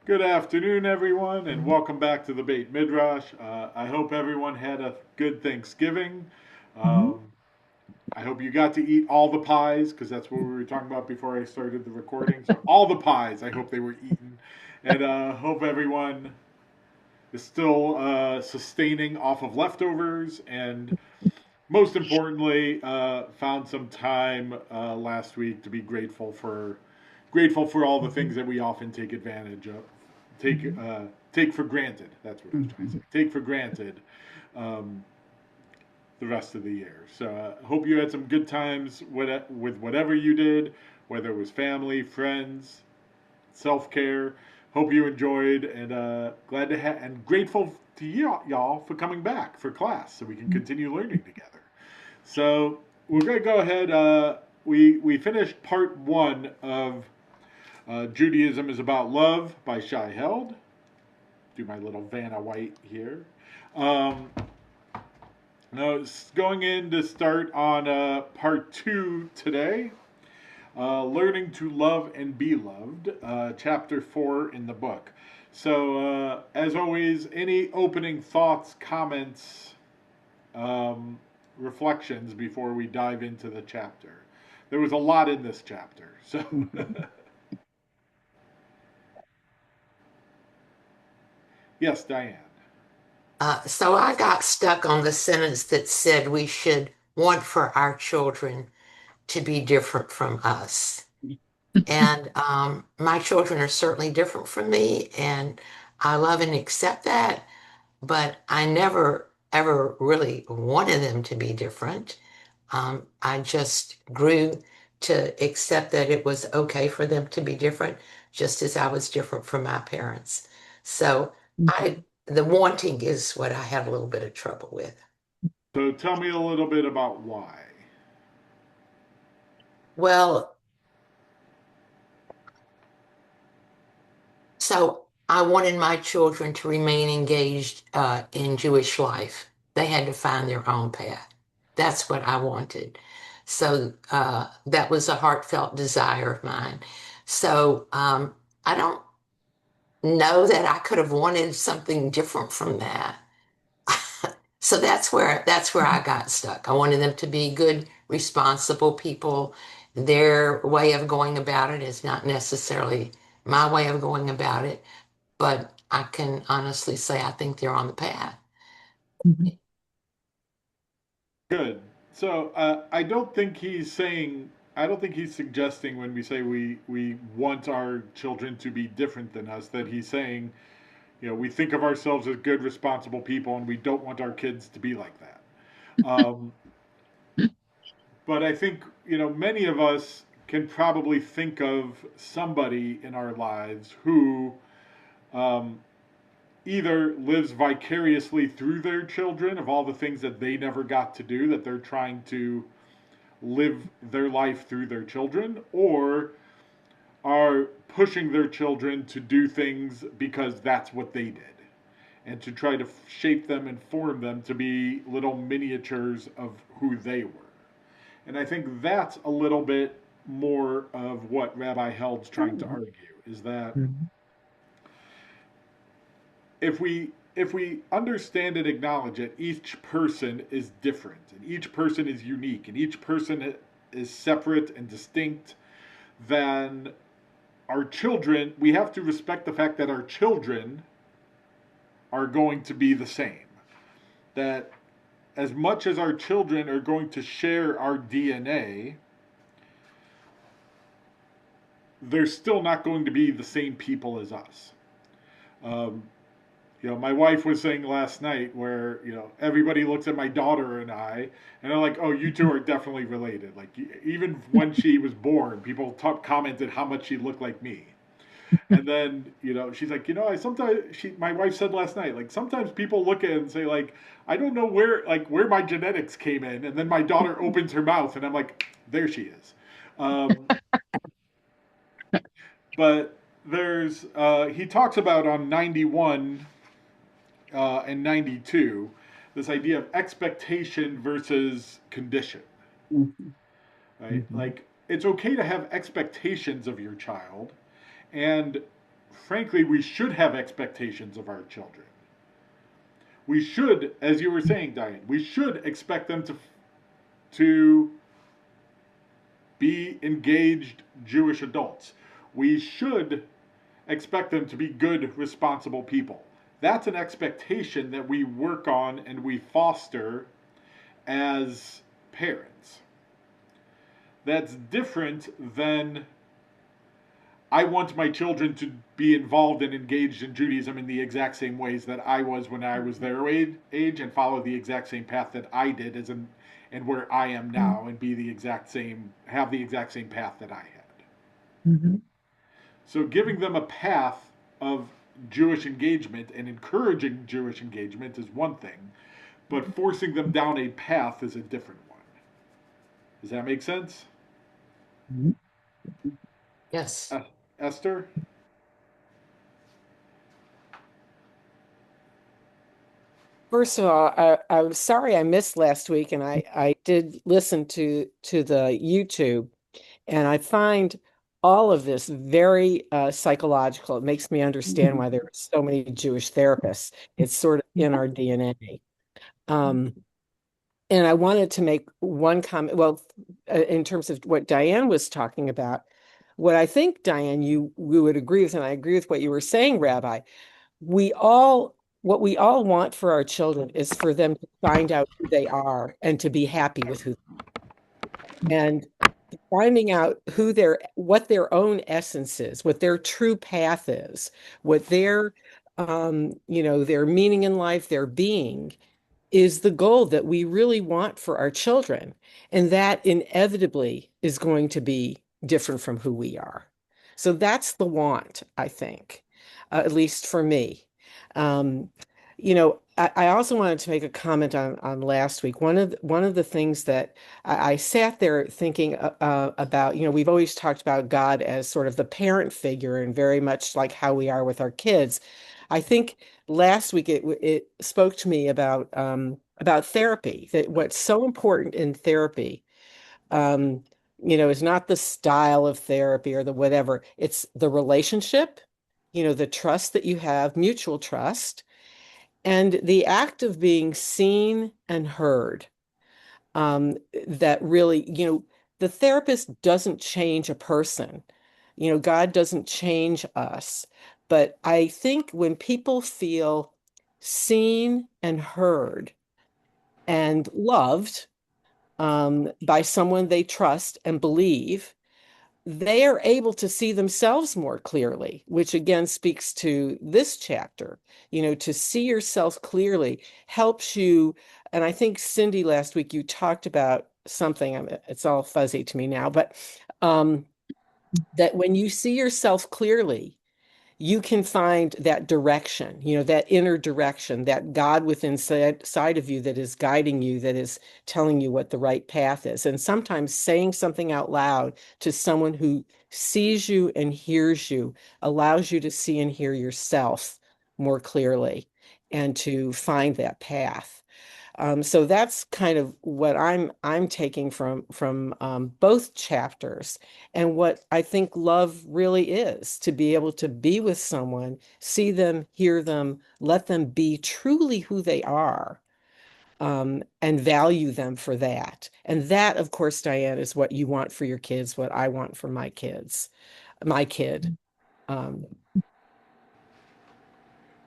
Good afternoon, everyone, and welcome back to the Beit Midrash. I hope everyone had a good Thanksgiving. Um, I hope you got to eat all the pies, because that's what we were talking about before I started the recording. So, all the pies, I hope they were eaten. And hope everyone is still sustaining off of leftovers. And most importantly, found some time last week to be grateful for all the things that we often take advantage of, take for granted. That's what I was trying to say. Take for granted um, the rest of the year. So hope you had some good times with whatever you did, whether it was family, friends, self care. Hope you enjoyed, and glad to have and grateful to y'all for coming back for class so we can continue learning together. So we're gonna go ahead. We finished part one of Judaism is About Love by Shai Held. Do my little Vanna White here. Um, Now it's going in to start on part two today. Learning to Love and Be Loved, chapter 4 in the book. So, as always, any opening thoughts, comments, reflections before we dive into the chapter? There was a lot in this chapter, so. Yes, Diane. So I got stuck on the sentence that said we should want for our children to be different from us. And my children are certainly different from me, and I love and accept that, but I never ever really wanted them to be different. I just grew to accept that it was okay for them to be different, just as I was different from my parents. So the wanting is what I have a little bit of trouble with. So tell me a little bit about why. Well, so I wanted my children to remain engaged in Jewish life. They had to find their own path. That's what I wanted. So that was a heartfelt desire of mine. So I don't know that I could have wanted something different from that. So that's where I got stuck. I wanted them to be good, responsible people. Their way of going about it is not necessarily my way of going about it, but I can honestly say I think they're on the path. Good. So I don't think he's suggesting when we say we want our children to be different than us, that he's saying, we think of ourselves as good, responsible people, and we don't want our kids to be like that. Um, but I think, many of us can probably think of somebody in our lives who um, either lives vicariously through their children of all the things that they never got to do, that they're trying to live their life through their children, or are pushing their children to do things because that's what they did, and to try to shape them and form them to be little miniatures of who they were. And I think that's a little bit more of what Rabbi Held's trying to argue, is that if we understand and acknowledge that each person is different and each person is unique and each person is separate and distinct, then our children, we have to respect the fact that our children are going to be the same. That as much as our children are going to share our DNA, they're still not going to be the same people as us. Um, my wife was saying last night where, everybody looks at my daughter and I, and they're like, oh, you two are definitely related. Like, even when she was born, people commented how much she looked like me. And then, she's like, my wife said last night, like, sometimes people look at it and say, like, I don't know where my genetics came in. And then my daughter opens her mouth and I'm like, there she is. But he talks about on 91 and 92 this idea of expectation versus condition, right? Like, it's okay to have expectations of your child, and frankly, we should have expectations of our children. We should, as you were saying, Diane, we should expect them to be engaged Jewish adults. We should expect them to be good, responsible people. That's an expectation that we work on and we foster as parents. That's different than I want my children to be involved and engaged in Judaism in the exact same ways that I was when I was their age and follow the exact same path that I did and where I am now and be the exact same have the exact same path that I had. Mhm. So giving them a path of Jewish engagement and encouraging Jewish engagement is one thing, but forcing them down a path is a different one. Does that make sense? Mhm. Yes. Esther? First of all, I'm sorry I missed last week, and I did listen to the YouTube, and I find all of this very psychological. It makes me understand why there are so many Jewish therapists. It's sort of in our DNA. Um, and I wanted to make one comment. Well, in terms of what Diane was talking about, what I think, Diane, you would agree with, and I agree with what you were saying, Rabbi. We all What we all want for our children is for them to find out who they are and to be happy with who, and finding out what their own essence is, what their true path is, what their their meaning in life, their being is the goal that we really want for our children. And that inevitably is going to be different from who we are. So that's the want, I think, at least for me. Um, I also wanted to make a comment on last week. One of the things that I sat there thinking about, we've always talked about God as sort of the parent figure and very much like how we are with our kids. I think last week it spoke to me about therapy, that what's so important in therapy um is not the style of therapy or the whatever, it's the relationship, the trust that you have, mutual trust, and the act of being seen and heard. That really, the therapist doesn't change a person. God doesn't change us. But I think when people feel seen and heard and loved by someone they trust and believe, they are able to see themselves more clearly, which again speaks to this chapter. To see yourself clearly helps you. And I think, Cindy, last week you talked about something, it's all fuzzy to me now, but um, that when you see yourself clearly, you can find that direction, that inner direction, that God within side of you that is guiding you, that is telling you what the right path is. And sometimes saying something out loud to someone who sees you and hears you allows you to see and hear yourself more clearly and to find that path. So that's kind of what I'm taking from both chapters, and what I think love really is: to be able to be with someone, see them, hear them, let them be truly who they are, and value them for that. And that, of course, Diane, is what you want for your kids, what I want for my kid. Um,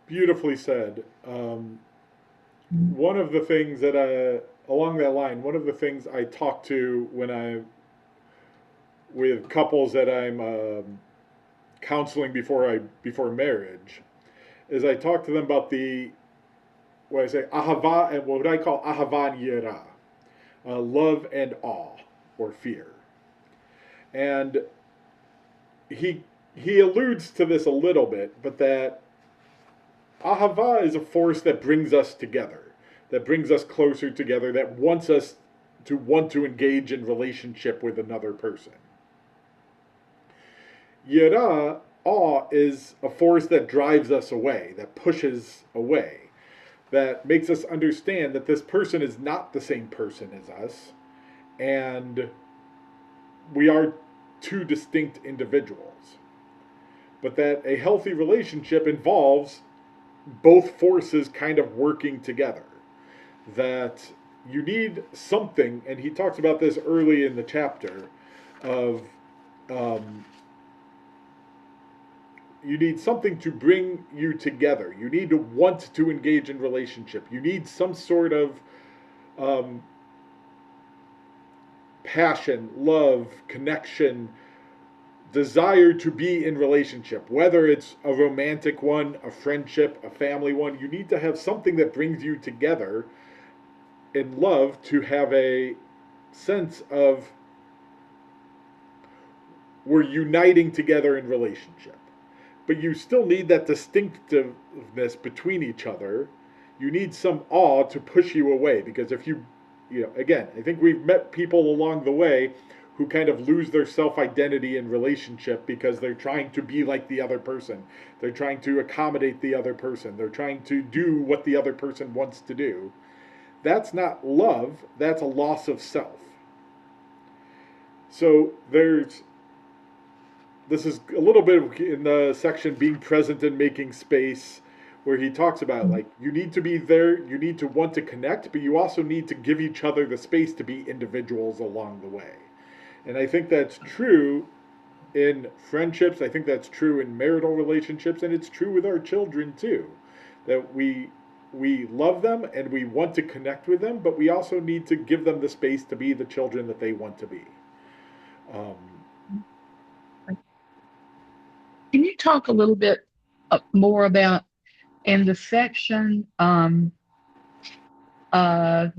Beautifully said. One of the things that along that line, one of the things I talk to when I with couples that I'm counseling before marriage is I talk to them about the what I say ahava and what I call ahava and yira, love and awe or fear, and he he alludes to this a little bit, but that ahava is a force that brings us together, that brings us closer together, that wants us to want to engage in relationship with another person. Yira, awe, is a force that drives us away, that pushes away, that makes us understand that this person is not the same person as us, and we are two distinct individuals. but that a healthy relationship involves both forces kind of working together. That you need something, and he talks about this early in the chapter, of um, you need something to bring you together. You need to want to engage in relationship. You need some sort of um, passion, love, connection, desire to be in relationship, whether it's a romantic one, a friendship, a family one. You need to have something that brings you together in love to have a sense of we're uniting together in relationship. But you still need that distinctiveness between each other. You need some awe to push you away, because if again, I think we've met people along the way who kind of lose their self identity in relationship because they're trying to be like the other person. They're trying to accommodate the other person. They're trying to do what the other person wants to do. That's not love, that's a loss of self. So this is a little bit in the section being present and making space, where he talks about like you need to be there, you need to want to connect, but you also need to give each other the space to be individuals along the way. And I think that's true in friendships, I think that's true in marital relationships, and it's true with our children too, that we love them and we want to connect with them, but we also need to give them the space to be the children that they want to be. um, Can you talk a little bit more about in the section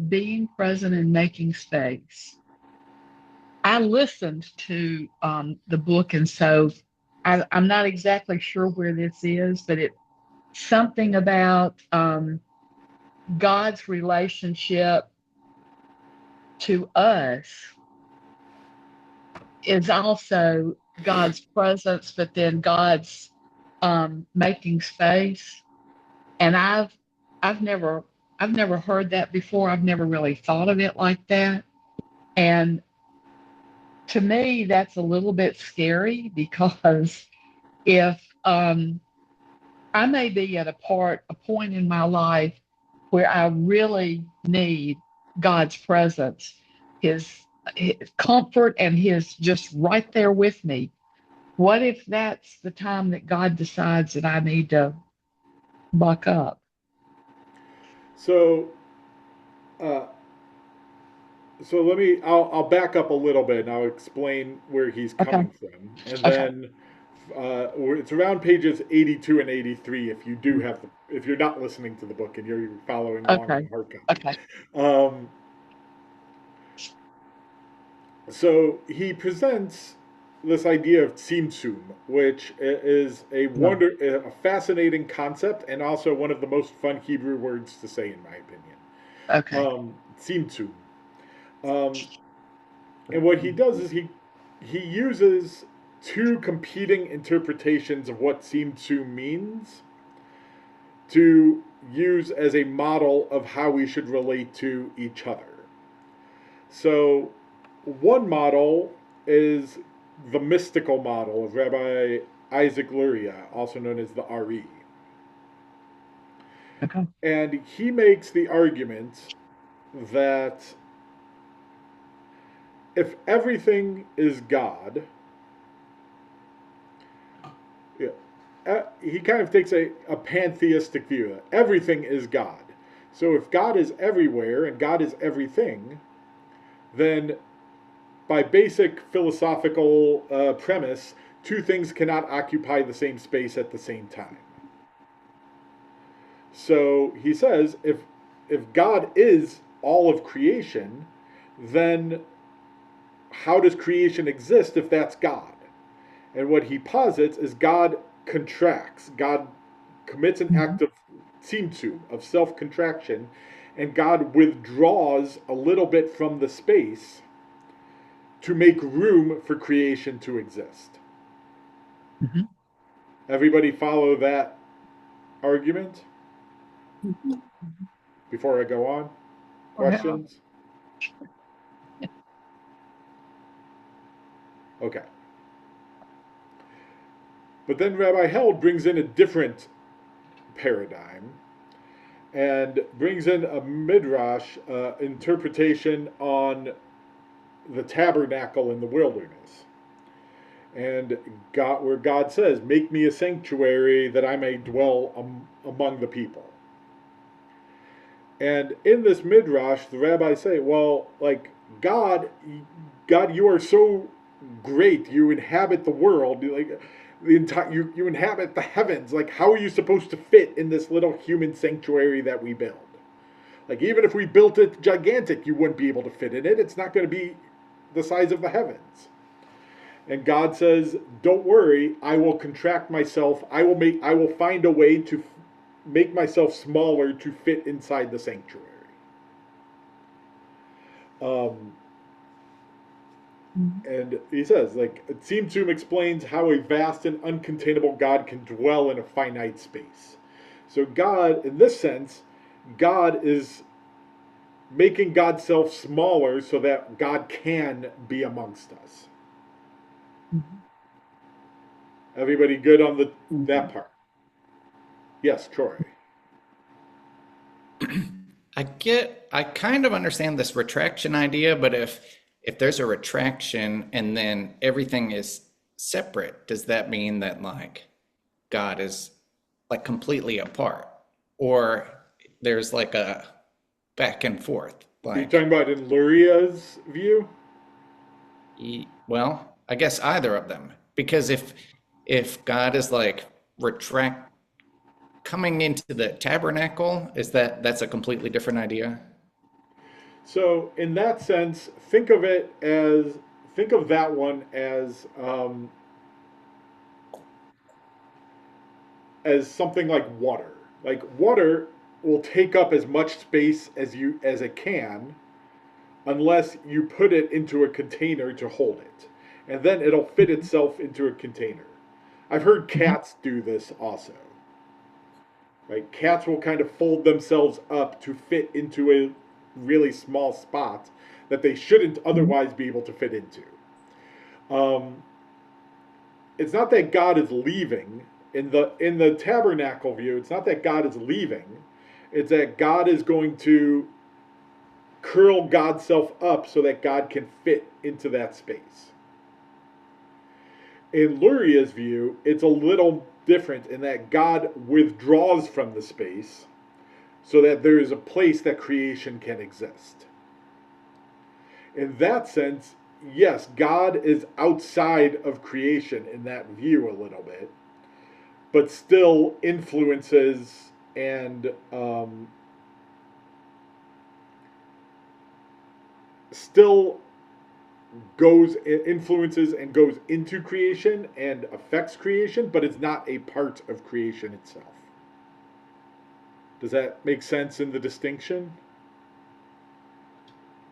being present and making space? I listened to the book, and so I'm not exactly sure where this is, but it's something about God's relationship to us is also God's presence, but then God's making space. And I've never I've never heard that before. I've never really thought of it like that. And to me, that's a little bit scary because if I may be at a point in my life where I really need God's presence, his comfort and his just right there with me. What if that's the time that God decides that I need to buck up? so uh, so I'll back up a little bit and I'll explain where he's Okay. coming from, and Okay. then it's around pages 82 and 83 if you're not listening to the book and you're following along with Okay. the hard copy. Okay. um, so he presents this idea of tzimtzum, which is No. a fascinating concept and also one of the most fun Hebrew words to say, in my opinion. Okay. Tzimtzum. Um, and what he does is he uses two competing interpretations of what tzimtzum means to use as a model of how we should relate to each other. So, one model is the mystical model of Rabbi Isaac Luria, also known as the Ari. Okay. And he makes the argument that if everything is God, yeah, he kind of takes a pantheistic view that everything is God. So if God is everywhere and God is everything, then by basic philosophical premise, two things cannot occupy the same space at the same time. So he says if God is all of creation, then how does creation exist if that's God? And what he posits is God contracts. God commits an Mhm. act of tzimtzum, of self-contraction, and God withdraws a little bit from the space to make room for creation to exist. Mhm. Everybody follow that argument Mhm. before I go on? Well, Questions? Okay. But then Rabbi Held brings in a different paradigm and brings in a midrash interpretation on the tabernacle in the wilderness. And God, where God says, "Make me a sanctuary that I may dwell among the people." And in this midrash, the rabbis say, "Well, like God, God, you are so great. You inhabit the world. Like the entire, you inhabit the heavens. Like how are you supposed to fit in this little human sanctuary that we build? Like even if we built it gigantic, you wouldn't be able to fit in it. It's not going to be the size of the heavens." And God says, "Don't worry, I will contract myself. I will find a way to make myself smaller to fit inside the sanctuary." And he says, like, Tzimtzum explains how a vast and uncontainable God can dwell in a finite space. So God, in this sense, God is making God's self smaller so that God can be amongst us. Everybody good on that part? Yes, Troy. I kind of understand this retraction idea, but if there's a retraction and then everything is separate, does that mean that like God is like completely apart? Or there's like a back and forth? Are you Like, talking about in Luria's view? well, I guess either of them. Because if God is like retract coming into the tabernacle, that's a completely different idea? So in that sense, think of that one as something like water. Like water will take up as much space as it can unless you put it into a container to hold it. And then it'll fit itself into a container. I've heard cats do this also. Right? Cats will kind of fold themselves up to fit into a really small spot that they shouldn't otherwise be able to fit into. It's not that God is leaving in the tabernacle view. It's not that God is leaving. It's that God is going to curl God's self up so that God can fit into that space. In Luria's view, it's a little different in that God withdraws from the space so that there is a place that creation can exist. In that sense, yes, God is outside of creation in that view a little bit, but still influences and still influences and goes into creation and affects creation, but it's not a part of creation itself. Does that make sense in the distinction?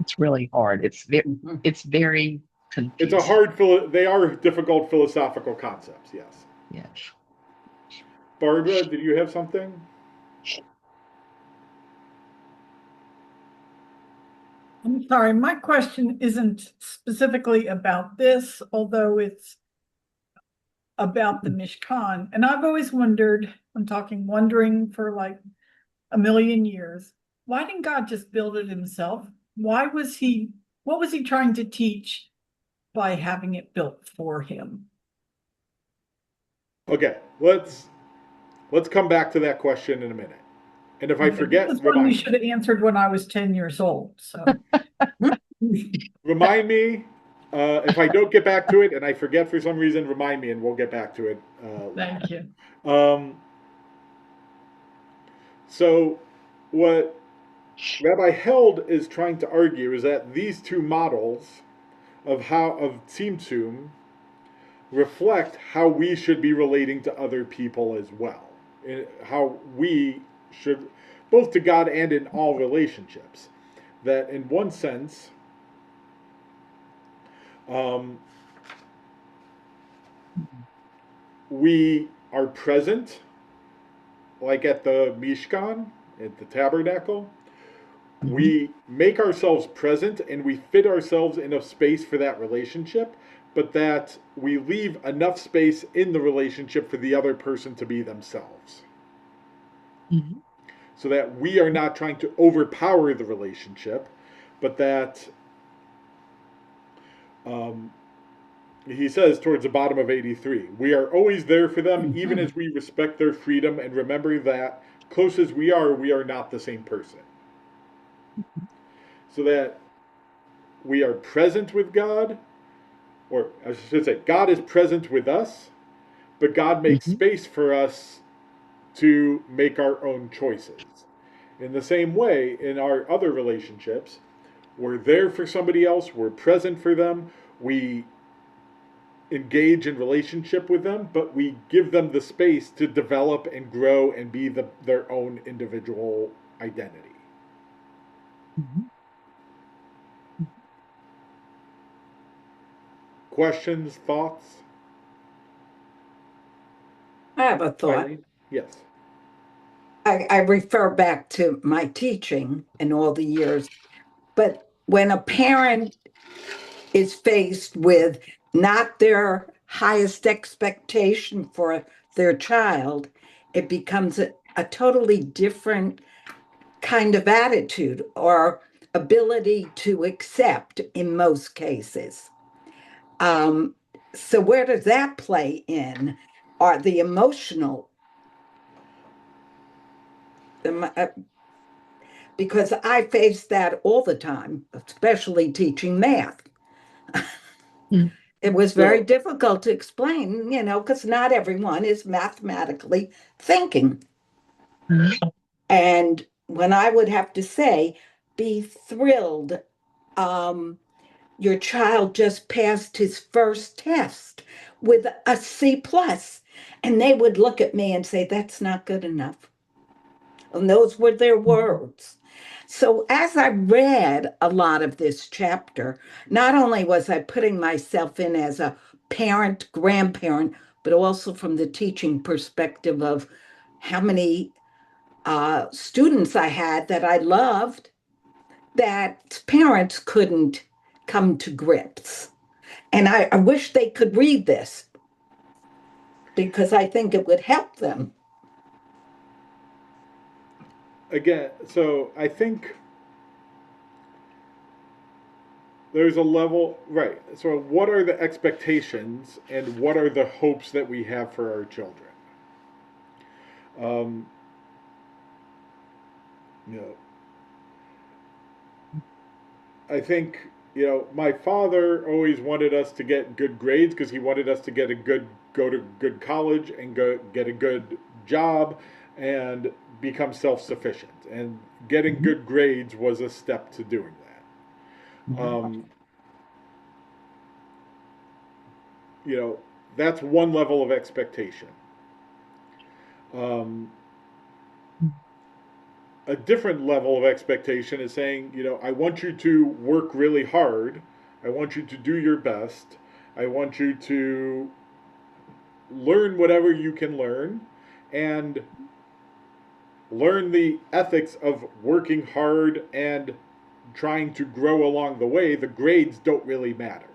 It's really hard. It's very It's a confusing. they are difficult philosophical concepts, yes. Yes. Barbara, did you have something? I'm sorry, my question isn't specifically about this, although it's about the Mishkan. And I've always wondered, wondering for like a million years, why didn't God just build it himself? What was he trying to teach by having it built for him? Okay, let's come back to that question in a minute. And if I forget, This is one you remind should have answered when I was 10 years old. So remind me. If I don't get back to it and I forget for some reason, remind me and we'll get back to it. thank you. So, what Rabbi Held is trying to argue is that these two models of Tzimtzum reflect how we should be relating to other people as well. How we should, both to God and in all relationships. That in one sense, we are present, like at the Mishkan, at the tabernacle. We make ourselves present and we fit ourselves in a space for that relationship, but that we leave enough space in the relationship for the other person to be themselves. Mhm. So that we are not trying to overpower the relationship, but that um, he says towards the bottom of 83, we are always there for them, even as we respect their freedom and remember that, close as we are not the same person. So that we are present with God, or I should say, God is present with us, but God makes Mhm. space for us to make our own choices. In the same way, in our other relationships, we're there for somebody else, we're present for them, we engage in relationship with them, but we give them the space to develop and grow and be their own individual identity. Mhm. Questions, thoughts? I have a thought. Eileen? Yes. I refer back to my teaching and all the years, but when a parent is faced with not their highest expectation for their child, it becomes a totally different kind of attitude or ability to accept in most cases. Um, so where does that play in? Are the emotional, because I face that all the time, especially teaching math. Mhm. It was very So, difficult to explain, because not everyone is mathematically thinking. Mhm. And when I would have to say, be thrilled, um, your child just passed his first test with a C plus, and they would look at me and say, that's not good enough. And those were their words. So as I read a lot of this chapter, not only was I putting myself in as a parent, grandparent, but also from the teaching perspective of how many students I had that I loved that parents couldn't come to grips. And I wish they could read this because I think it would help them. again, so I think there's a level, right? So, what are the expectations and what are the hopes that we have for our children? Um, you know, I think my father always wanted us to get good grades because he wanted us to go to good college and go get a good job and become self-sufficient. And getting Mhm. good grades was a step to doing that. Mhm. You know, that's one level of expectation. Um, a different level of expectation is saying, I want you to work really hard. I want you to do your best. I want you to learn whatever you can learn and learn the ethics of working hard and trying to grow along the way. The grades don't really matter.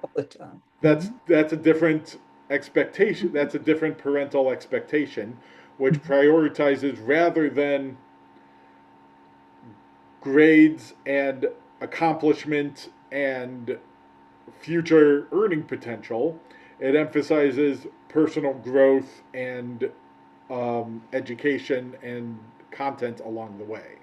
All the time. Mhm. That's a different expectation. That's a different parental expectation, which Mhm. prioritizes rather than grades and accomplishment and future earning potential. It emphasizes personal growth and education and content along the way.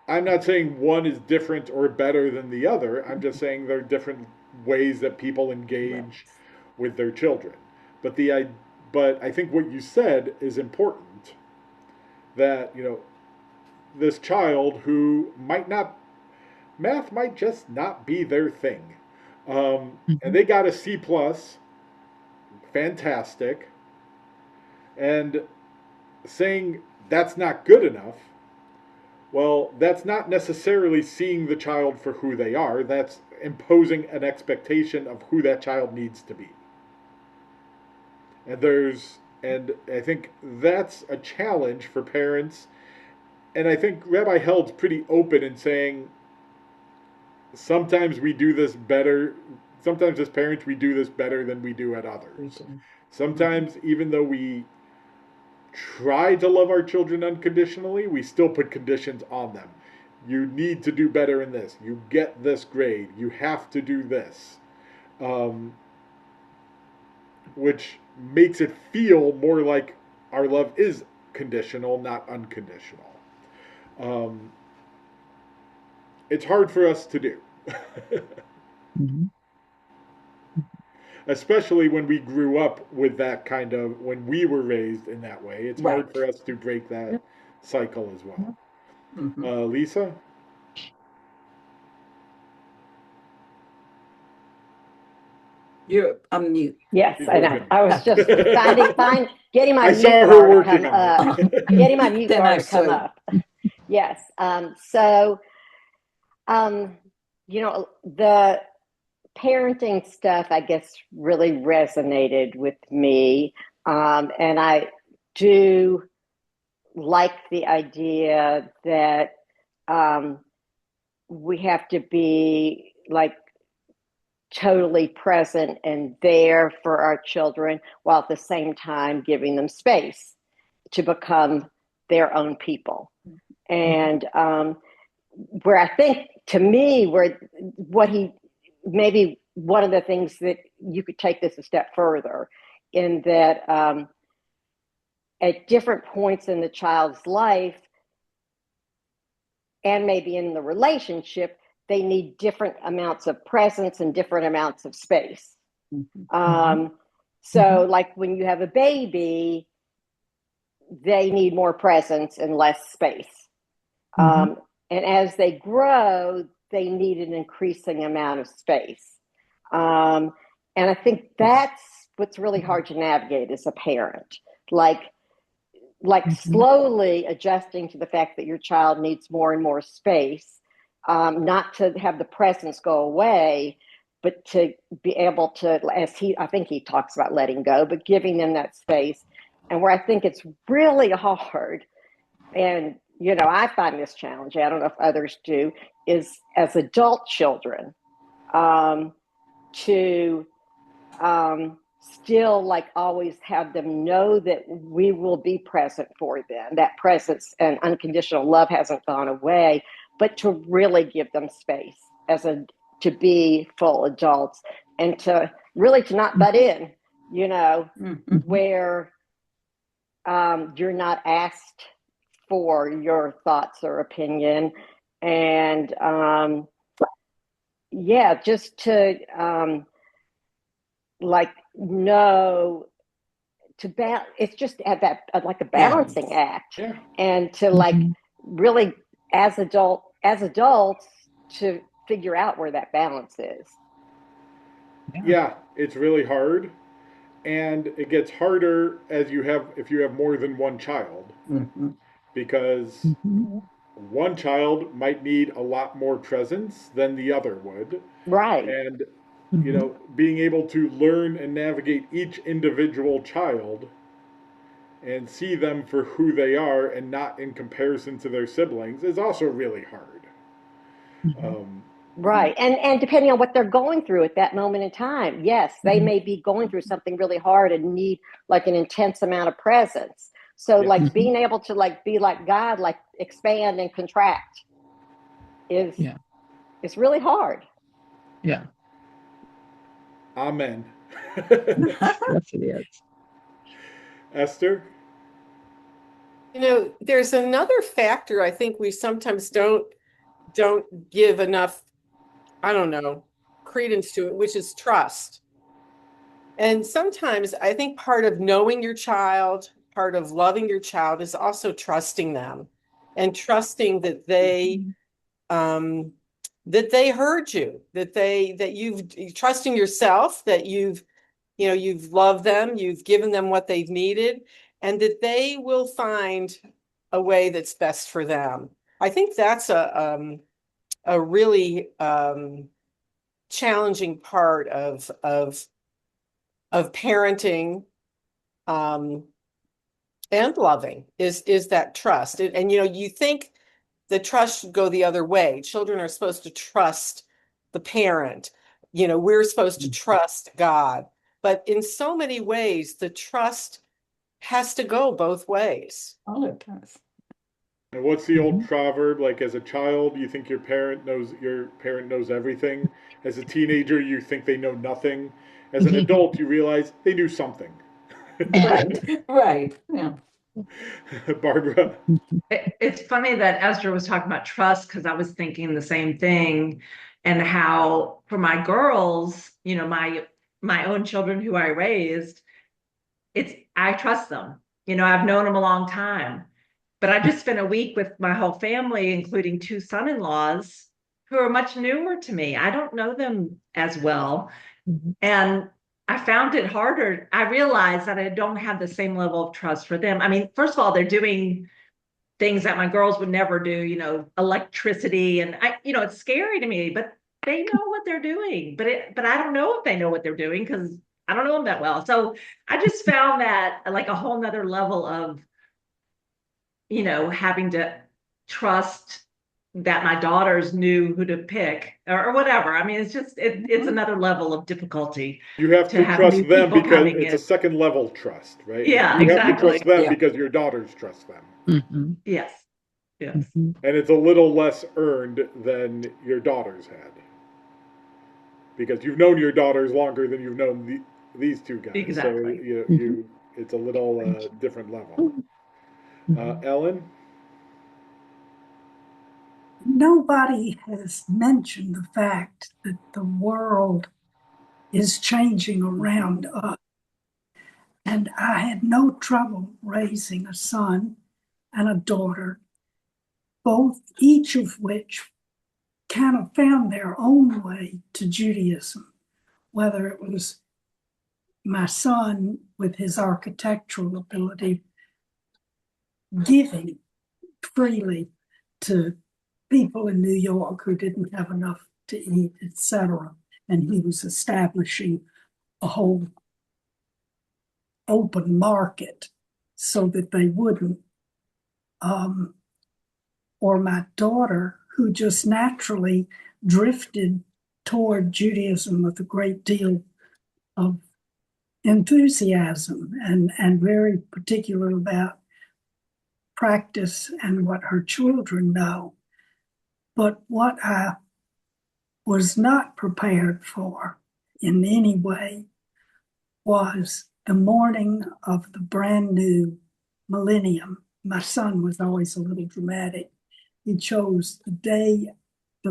I'm not saying one is different or better than the other. I'm just saying there are different ways that people Right. engage with their children. But but I think what you said is important. That this child who might not math might just not be their thing, and Mhm. they got a C plus, fantastic, and saying that's not good enough. Well, that's not necessarily seeing the child for who they are. That's imposing an expectation of who that child needs to be. And I think that's a challenge for parents. And I think Rabbi Held's pretty open in saying sometimes we do this better. Sometimes as parents, we do this better than we do at others. Sometimes, even though we try to love our children unconditionally, we still put conditions on them. You need to do better in this. You get this grade. You have to do this. Which makes it feel more like our love is conditional, not unconditional. It's hard for us to do. Mhm. Especially when we grew up with that kind of, when we were raised in that way. It's hard Right. for us to break that cycle as well. Mhm. Lisa? You're unmute. Yes, She's I know. working. I was just getting my I saw mute her bar to working come on up. it. Getting my mute Then bar I to come saw. up. Yes. So, the parenting stuff, I guess, really resonated with me. And I do like the idea that we have to be like totally present and there for our children while at the same time giving them space to become their own people. And where I think, to me, where what he maybe one of the things that you could take this a step further in that at different points in the child's life and maybe in the relationship, they need different amounts of presence and different amounts of space. So, like when you have a baby, they need more presence and less space. And as they grow, they need an increasing amount of space. And I think that's what's really hard to navigate as a parent. Like slowly adjusting to the fact that your child needs more and more space, not to have the presence go away, but to be able to, I think he talks about letting go, but giving them that space. And where I think it's really hard, and I find this challenging, I don't know if others do, is as adult children, to still like always have them know that we will be present for them. That presence and unconditional love hasn't gone away, but to really give them space to be full adults and to really to not butt in, where you're not asked for your thoughts or opinion. And just to know it's just at that like a balancing act. Yeah. And to really as adults to figure out where that balance is. Yeah, it's really hard. And it gets harder if you have more than one child. Because one child might need a lot more presence than the other would. Right. And being able to learn and navigate each individual child and see them for who they are and not in comparison to their siblings is also really hard. Right. And depending on what they're going through at that moment in time, yes, they may be going through something really hard and need like an intense amount of presence. So like being able to like be like God, like expand and contract is really hard. Yeah. Amen. Yes, it is. Esther? There's another factor I think we sometimes don't give enough, I don't know, credence to it, which is trust. And sometimes I think part of knowing your child, part of loving your child is also trusting them and trusting that they heard you, that you've trusting yourself, that you've loved them, you've given them what they've needed, and that they will find a way that's best for them. I think that's a really challenging part of parenting and loving is that trust. And you think the trust should go the other way. Children are supposed to trust the parent. We're supposed to trust God, but in so many ways, the trust has to go both ways. Oh, it does. And what's the old proverb? Like, as a child, you think your parent knows everything. As a teenager, you think they know nothing. As an adult, you realize they knew something. Right, right. Yeah. Barbara. It's funny that Esther was talking about trust because I was thinking the same thing, and how for my girls, my own children who I raised, I trust them. I've known them a long time, but I just spent a week with my whole family, including two son-in-laws who are much newer to me. I don't know them as well, and I found it harder. I realized that I don't have the same level of trust for them. I mean, first of all, they're doing things that my girls would never do, electricity. And it's scary to me, but they know what they're doing. But I don't know if they know what they're doing because I don't know them that well. So I just found that like a whole nother level of, having to trust that my daughters knew who to pick or whatever. I mean, it's another level of difficulty. You have to have trust new them people because coming it's a in. second level trust, right? Yeah, You have to exactly. trust them Yeah. because your daughters trust them. Yes. Yes. And it's a little less earned than your daughters had. Because you've known your daughters longer than you've known these two guys. Exactly. So it's a little different level. Ellen? Nobody has mentioned the fact that the world is changing around us. And I had no trouble raising a son and a daughter, each of which kind of found their own way to Judaism, whether it was my son with his architectural ability giving freely to people in New York who didn't have enough to eat, etc. And he was establishing a whole open market so that they wouldn't. Or my daughter, who just naturally drifted toward Judaism with a great deal of enthusiasm and very particular about practice and what her children know. But what I was not prepared for in any way was the morning of the brand new millennium. My son was always a little dramatic. He chose the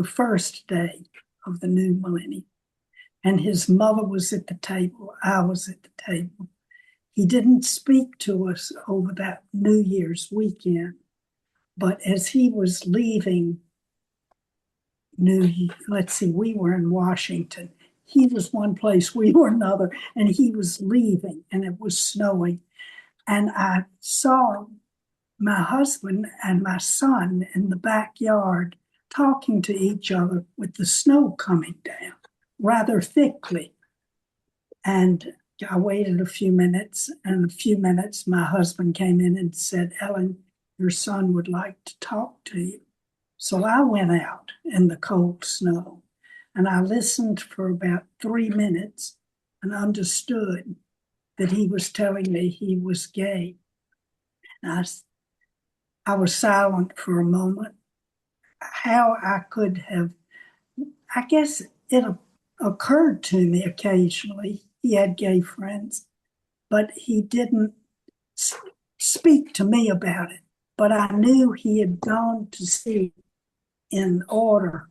first day of the new millennium. And his mother was at the table. I was at the table. He didn't speak to us over that New Year's weekend. But as he was leaving we were in Washington. He was one place, we were another, and he was leaving, and it was snowing. And I saw my husband and my son in the backyard talking to each other with the snow coming down rather thickly. And I waited a few minutes, and in a few minutes, my husband came in and said, "Ellen, your son would like to talk to you." So I went out in the cold snow, and I listened for about 3 minutes and understood that he was telling me he was gay. And I was silent for a moment. How I could have, I guess it occurred to me occasionally he had gay friends, but he didn't speak to me about it. But I knew he had gone to see in order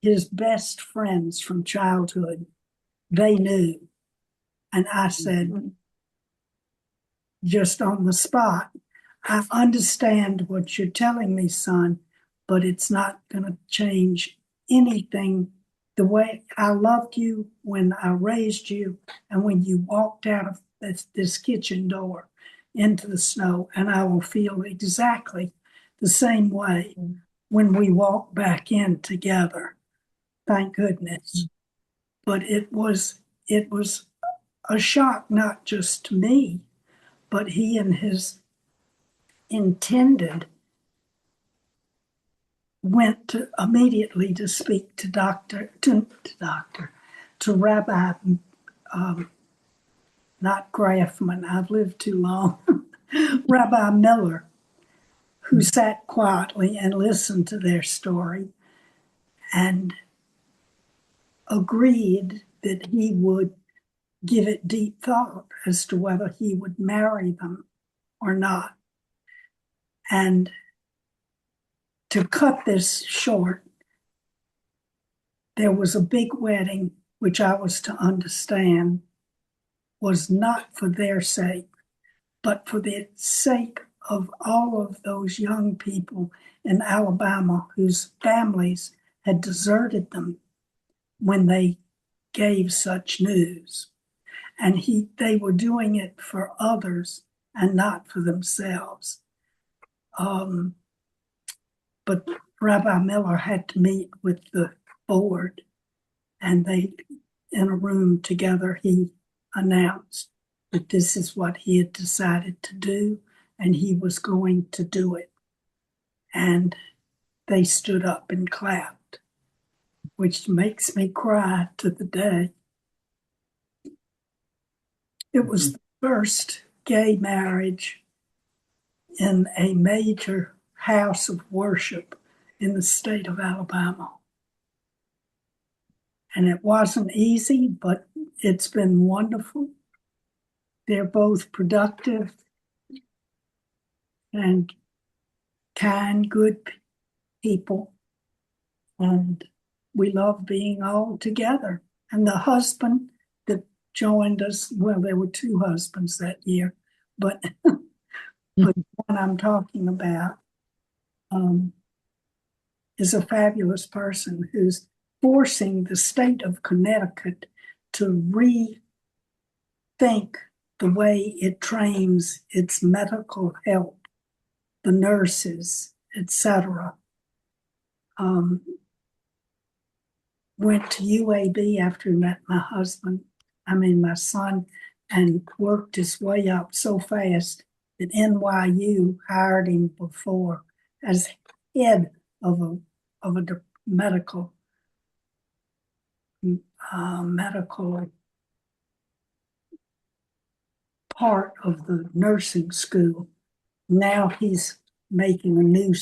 his best friends from childhood. They knew. And I said, just on the spot, "I understand what you're telling me, son, but it's not going to change anything. The way I loved you when I raised you and when you walked out of this kitchen door into the snow, and I will feel exactly the same way when we walk back in together. Thank goodness." But it was a shock, not just to me, but he and his intended went immediately to speak to Rabbi, not Graffman, I've lived too long, Rabbi Miller, who sat quietly and listened to their story and agreed that he would give it deep thought as to whether he would marry them or not. And to cut this short, there was a big wedding, which I was to understand was not for their sake, but for the sake of all of those young people in Alabama whose families had deserted them when they gave such news. And they were doing it for others and not for themselves. But Rabbi Miller had to meet with the board, and they, in a room together, he announced that this is what he had decided to do, and he was going to do it. And they stood up and clapped, which makes me cry to the day. It was the first gay marriage in a major house of worship in the state of Alabama. And it wasn't easy, but it's been wonderful. They're both productive and kind, good people. And we love being all together. And the husband that joined us, well, there were two husbands that year, but the one I'm talking about is a fabulous person who's forcing the state of Connecticut to rethink the way it trains its medical help, the nurses, etc. Went to UAB after he met my son, and worked his way up so fast that NYU hired him before as head of a medical part of the nursing school. Now he's making a new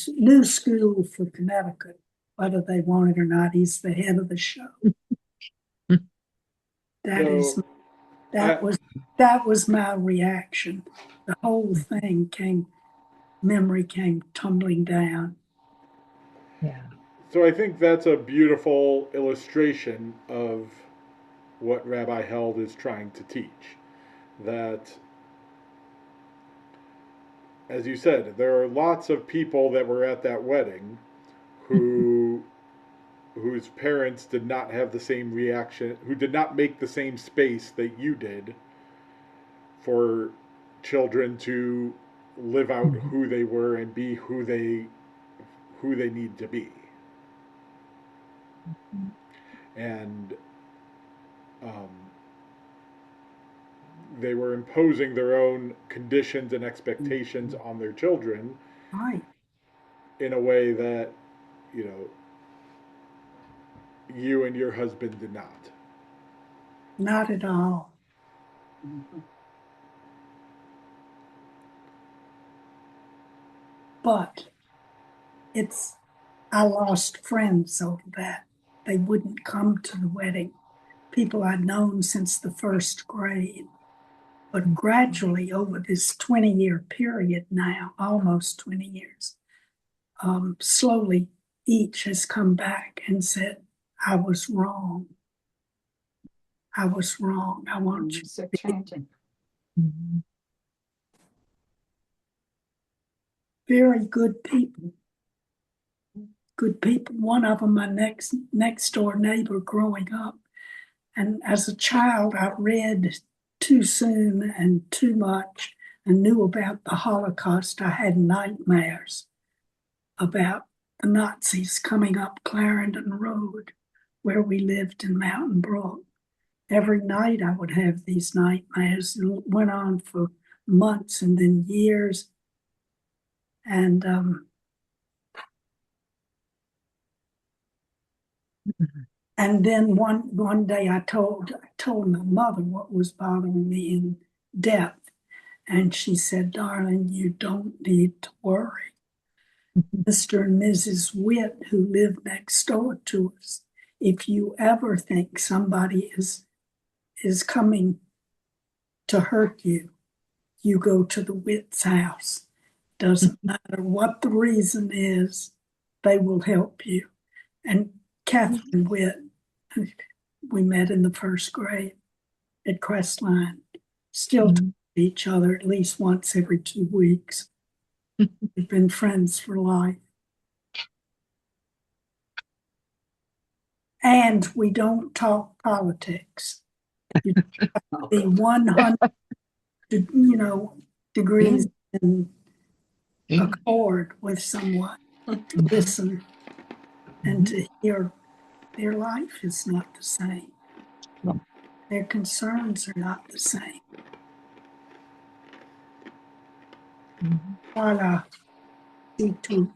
school for Connecticut, whether they want it or not. He's the head of the show. That was my reaction. The whole thing memory came tumbling down. Yeah. So I think that's a beautiful illustration of what Rabbi Held is trying to teach. That, as you said, there are lots of people that were at that wedding whose parents did not have the same reaction, who did not make the same space that you did for children to live out who they were and be who they need to be. And they were imposing their own conditions and expectations on their children, right, in a way that, you and your husband did not. Not at all. But I lost friends over that. They wouldn't come to the wedding. People I'd known since the first grade. But gradually over this 20-year period now, almost 20 years, slowly each has come back and said, I was wrong. I was wrong. I want you to changing. Very good people. Good people. One of them, my next door neighbor growing up. And as a child, I read too soon and too much and knew about the Holocaust. I had nightmares about the Nazis coming up Clarendon Road, where we lived in Mountain Brook. Every night I would have these nightmares. It went on for months and then years. And And then one day I told my mother what was bothering me in depth. And she said, "Darling, you don't need to worry. Mr. and Mrs. Witt, who live next door to us, if you ever think somebody is coming to hurt you, you go to the Witt's house. Doesn't matter what the reason is, they will help you." And Catherine Witt, we met in the first grade at Crestline, still talk to each other at least once every 2 weeks. We've been friends for life. And we don't talk politics. You have to be 100, degrees in accord with someone to listen and to hear. Their life is not the same. Their concerns are not the same. Voilà. See tout.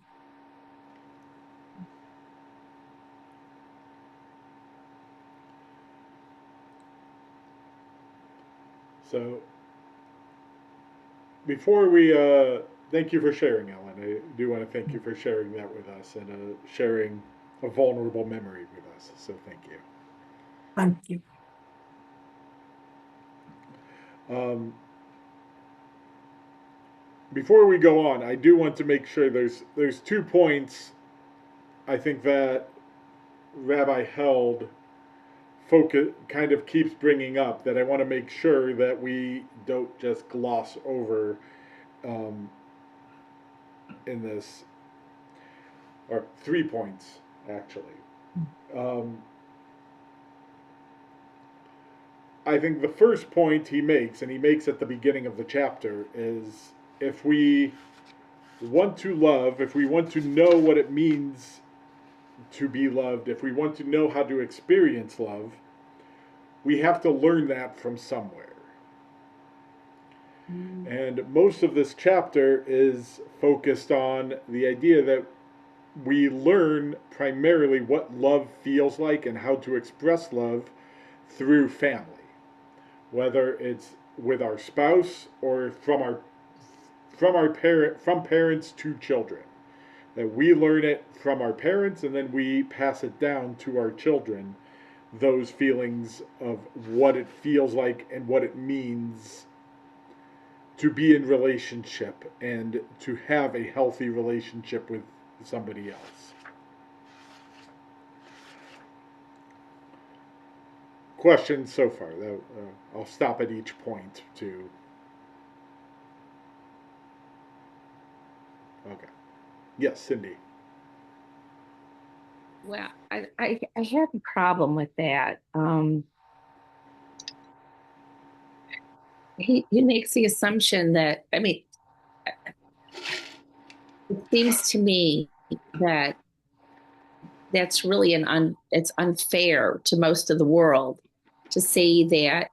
So, before we thank you for sharing, Ellen. I do want to thank you for sharing that with us and sharing a vulnerable memory with us. So, thank you. Thank you. Before we go on, I do want to make sure there's 2 points I think that Rabbi Held focus kind of keeps bringing up that I want to make sure that we don't just gloss over in this, or 3 points actually. I think the first point he makes, and he makes at the beginning of the chapter, is if we want to love, if we want to know what it means to be loved, if we want to know how to experience love, we have to learn that from somewhere. And most of this chapter is focused on the idea that we learn primarily what love feels like and how to express love through family, whether it's with our spouse or from parents to children. That we learn it from our parents and then we pass it down to our children, those feelings of what it feels like and what it means to be in relationship and to have a healthy relationship with somebody else. Questions so far? I'll stop at each point to. Okay. Yes, Cindy. Well, I have a problem with that. He makes the assumption that, I mean, it seems to me that that's really it's unfair to most of the world to say that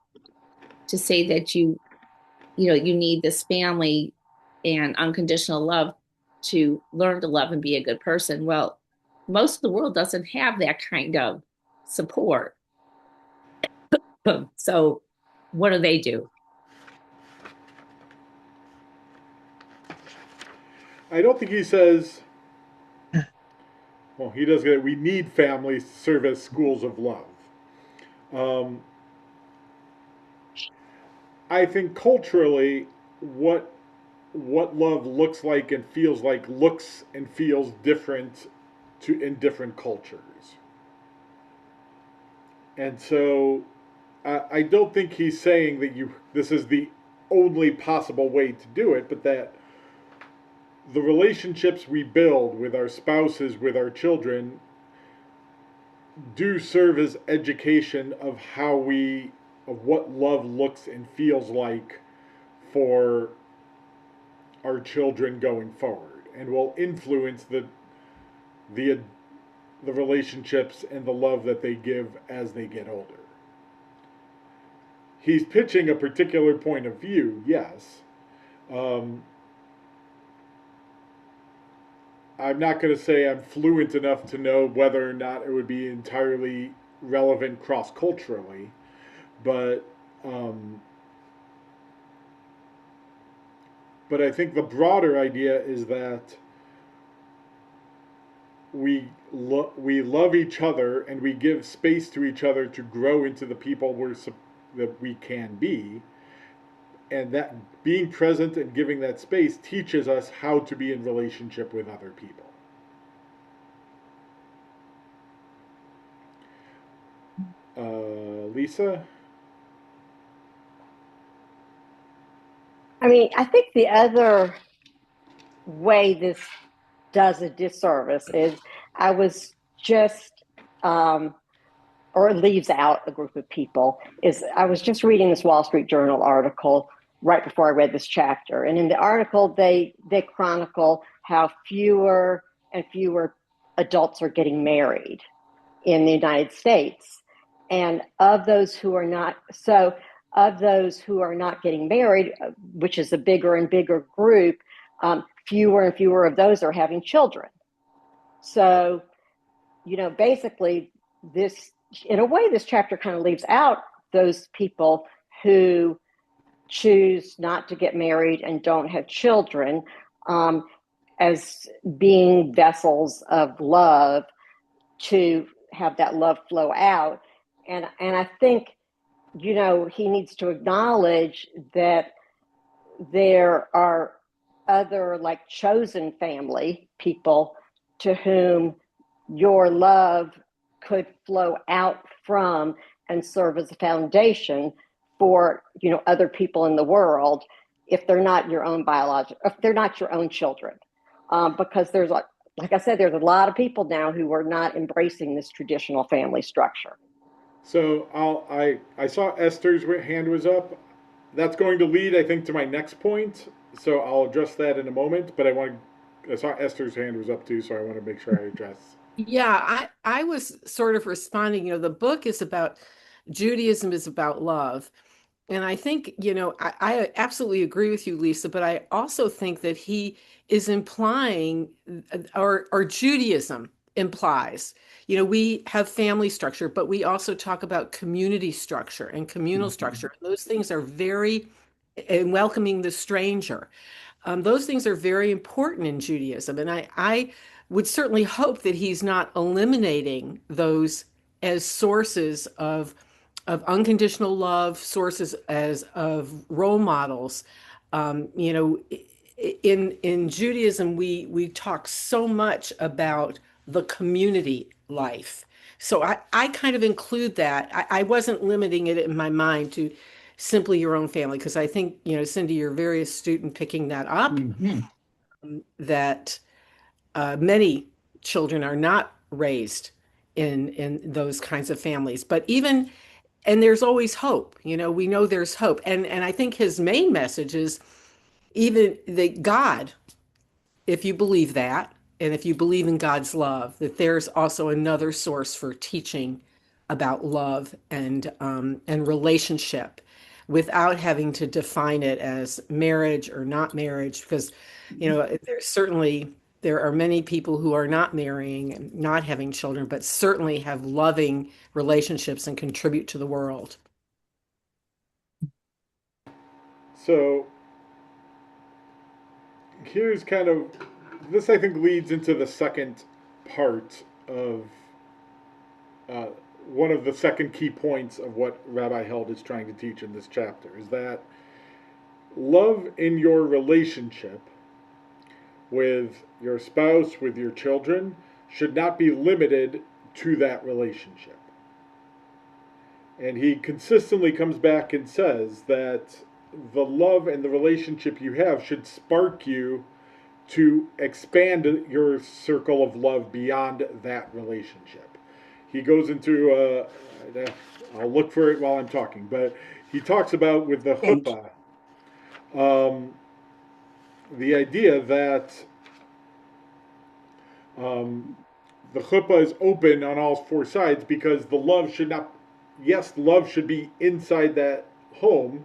you need this family and unconditional love to learn to love and be a good person. Well, most of the world doesn't have that kind of support. So what do they do? I don't think he says, well, he does get, we need families to serve as schools of love. I think culturally, what love looks like and feels different in different cultures. And so I don't think he's saying that this is the only possible way to do it, but that the relationships we build with our spouses, with our children, do serve as education of what love looks and feels like for our children going forward, and will influence the relationships and the love that they give as they get older. He's pitching a particular point of view, yes. I'm not going to say I'm fluent enough to know whether or not it would be entirely relevant cross-culturally, but um, but I think the broader idea is that we love each other and we give space to each other to grow into the people that we can be, and that being present and giving that space teaches us how to be in relationship with other people. Lisa? I mean, I think the other way this does a disservice is I was just, or leaves out a group of people, is I was just reading this Wall Street Journal article right before I read this chapter. And in the article, they chronicle how fewer and fewer adults are getting married in the United States. And of those who are not, getting married, which is a bigger and bigger group, fewer and fewer of those are having children. So, basically in a way, this chapter kind of leaves out those people who choose not to get married and don't have children, as being vessels of love to have that love flow out. And I think, he needs to acknowledge that there are other like chosen family people to whom your love could flow out from and serve as a foundation for, other people in the world if they're not your own if they're not your own children. Because there's like I said, there's a lot of people now who are not embracing this traditional family structure. So I saw Esther's hand was up. That's going to lead, I think, to my next point. So I'll address that in a moment. But I saw Esther's hand was up too, so I want to make sure I address. Yeah, I was sort of responding, the book is about Judaism is about love. And I think, I absolutely agree with you, Lisa, but I also think that he is implying, or Judaism implies, we have family structure, but we also talk about community structure and communal structure. Those things are and welcoming the stranger. Those things are very important in Judaism. And I would certainly hope that he's not eliminating those as sources of unconditional love, sources of role models. In Judaism, we talk so much about the community life. So I kind of include that. I wasn't limiting it in my mind to simply your own family, because I think, Cindy, you're very astute in picking that up, that many children are not raised in those kinds of families. But even and there's always hope. We know there's hope. And I think his main message is even that God, if you believe that, and if you believe in God's love, that there's also another source for teaching about love and relationship without having to define it as marriage or not marriage, because there are many people who are not marrying and not having children, but certainly have loving relationships and contribute to the world. So here's kind of this, I think, leads into the second part of one of the second key points of what Rabbi Held is trying to teach in this chapter, is that love in your relationship with your spouse, with your children, should not be limited to that relationship. And he consistently comes back and says that the love and the relationship you have should spark you to expand your circle of love beyond that relationship. He goes into, I'll look for it while I'm talking, but he talks about with the chuppah, the idea that the chuppah is open on all four sides, because the love should not, yes, love should be inside that home,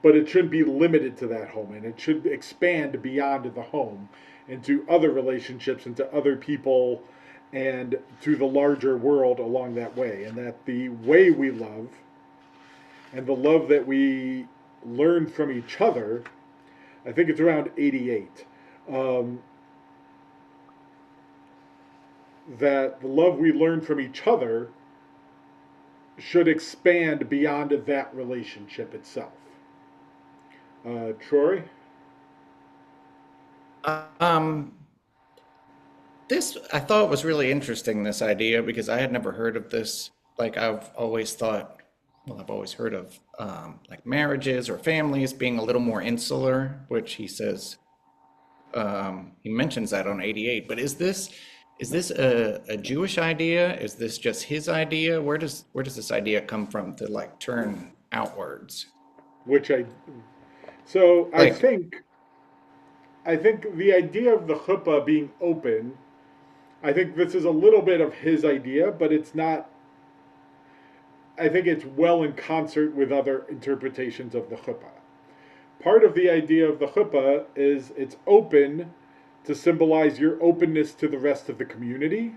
but it shouldn't be limited to that home, and it should expand beyond the home. into other relationships, into other people, and to the larger world along that way. And that the way we love and the love that we learn from each other, I think it's around 88, that the love we learn from each other should expand beyond that relationship itself. Troy? This I thought was really interesting, this idea, because I had never heard of this. Like I've always thought, well, I've always heard of like marriages or families being a little more insular, which he says he mentions that on 88. But is this a Jewish idea? Is this just his idea? Where does this idea come from to like turn outwards? Which I so Like, I think the idea of the chuppah being open, I think this is a little bit of his idea, but it's not. I think it's well in concert with other interpretations of the chuppah. Part of the idea of the chuppah is it's open to symbolize your openness to the rest of the community,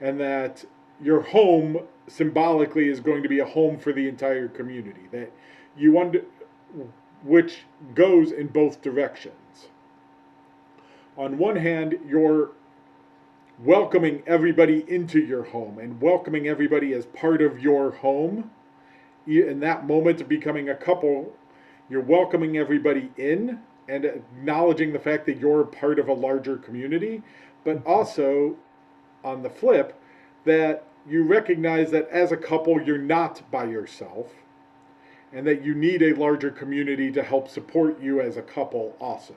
and that your home symbolically is going to be a home for the entire community. That you under, which goes in both directions. On one hand, you're welcoming everybody into your home and welcoming everybody as part of your home. In that moment of becoming a couple, you're welcoming everybody in and acknowledging the fact that you're part of a larger community, but also on the flip, that you recognize that as a couple, you're not by yourself, and that you need a larger community to help support you as a couple also.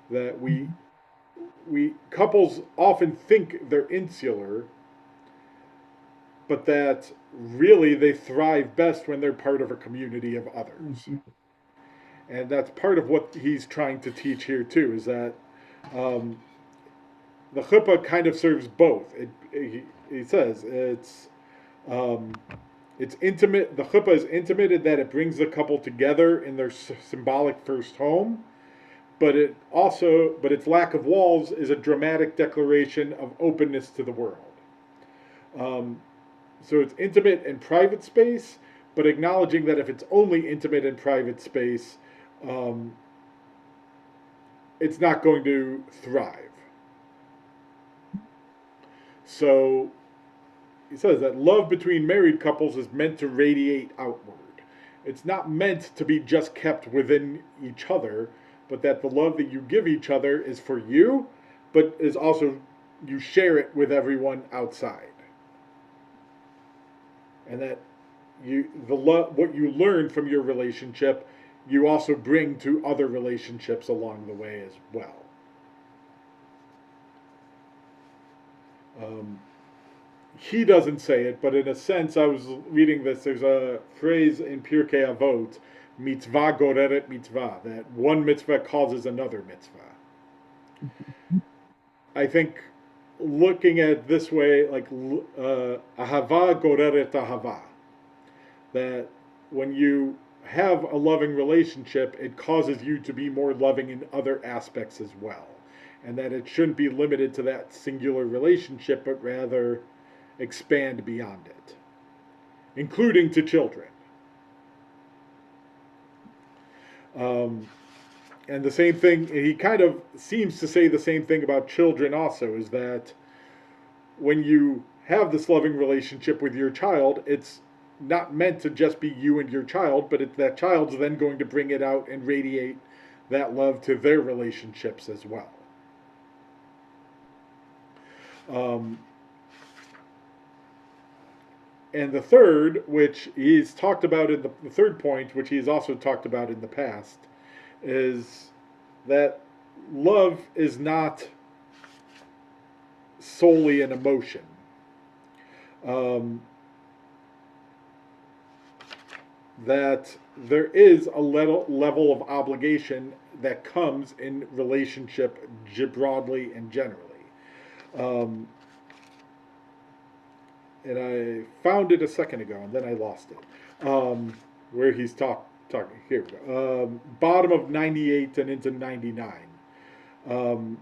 That we couples often think they're insular, but that really they thrive best when they're part of a community of others. And that's part of what he's trying to teach here too, is that the chuppah kind of serves both. He says it's intimate. The chuppah is intimate in that it brings the couple together in their symbolic first home, but its lack of walls is a dramatic declaration of openness to the world. So it's intimate and private space, but acknowledging that if it's only intimate and private space, it's not going to thrive. So he says that love between married couples is meant to radiate outward. It's not meant to be just kept within each other, but that the love that you give each other is for you, but is also, you share it with everyone outside. And that what you learn from your relationship, you also bring to other relationships along the way as well. He doesn't say it, but in a sense, I was reading this. There's a phrase in Pirkei Avot, mitzvah goreret mitzvah, that one mitzvah causes another mitzvah. I think looking at it this way, like ahava goreret ahava, that when you have a loving relationship, it causes you to be more loving in other aspects as well. And that it shouldn't be limited to that singular relationship, but rather expand beyond it, including to children. And the same thing, he kind of seems to say the same thing about children also, is that when you have this loving relationship with your child, it's not meant to just be you and your child, but that child's then going to bring it out and radiate that love to their relationships as well. And the third, which he's talked about in the third point, which he's also talked about in the past, is that love is not solely an emotion. That there is a level of obligation that comes in relationship broadly and generally. And I found it a second ago, and then I lost it. Where he's talking. Here we go. Bottom of 98 and into 99. Um,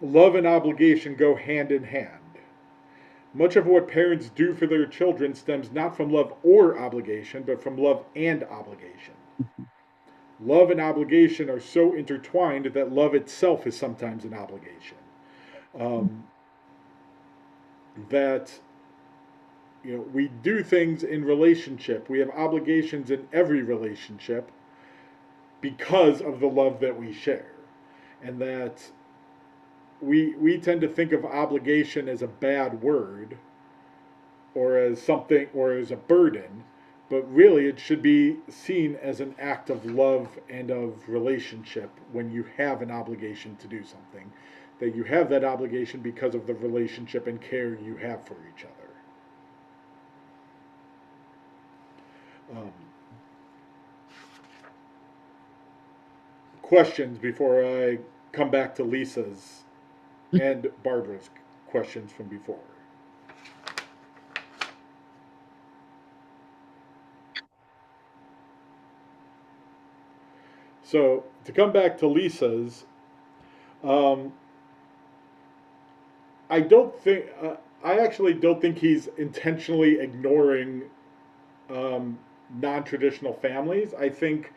love and obligation go hand in hand. Much of what parents do for their children stems not from love or obligation, but from love and obligation. Love and obligation are so intertwined that love itself is sometimes an obligation. Um, that we do things in relationship. We have obligations in every relationship because of the love that we share, and that we tend to think of obligation as a bad word or as something or as a burden, but really it should be seen as an act of love and of relationship when you have an obligation to do something, that you have that obligation because of the relationship and care you have for each other. Questions before I come back to Lisa's and Barbara's questions from before. So to come back to Lisa's, um, I actually don't think he's intentionally ignoring non-traditional families. I think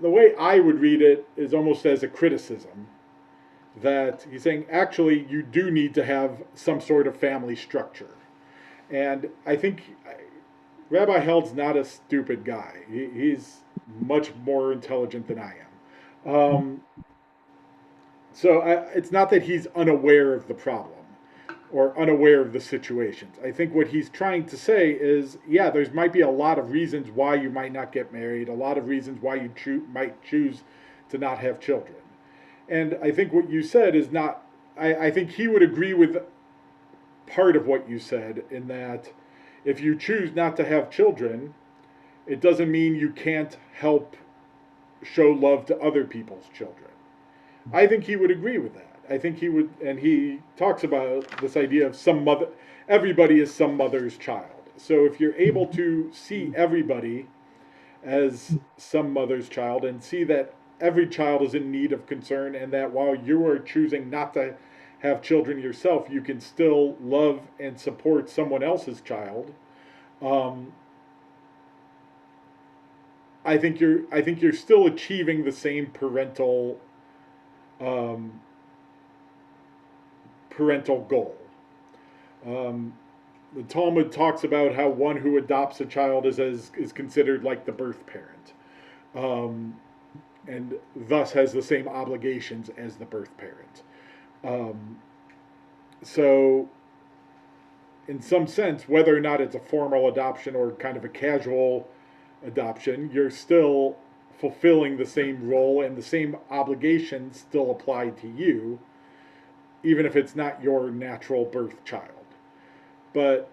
the way I would read it is almost as a criticism, that he's saying actually you do need to have some sort of family structure. And I think Rabbi Held's not a stupid guy. He's much more intelligent than I am. It's not that he's unaware of the problem or unaware of the situations. I think what he's trying to say is, yeah, there's might be a lot of reasons why you might not get married, a lot of reasons why you might choose to not have children. And I think what you said is not, I think he would agree with part of what you said, in that if you choose not to have children, it doesn't mean you can't help show love to other people's children. I think he would agree with that. I think he would, and he talks about this idea of everybody is some mother's child. So if you're able to see everybody as some mother's child and see that every child is in need of concern, and that while you are choosing not to have children yourself, you can still love and support someone else's child. I think you're still achieving the same parental goal. The Talmud talks about how one who adopts a child is considered like the birth parent, and thus has the same obligations as the birth parent. So, in some sense, whether or not it's a formal adoption or kind of a casual adoption, you're still fulfilling the same role, and the same obligations still apply to you, even if it's not your natural birth child. But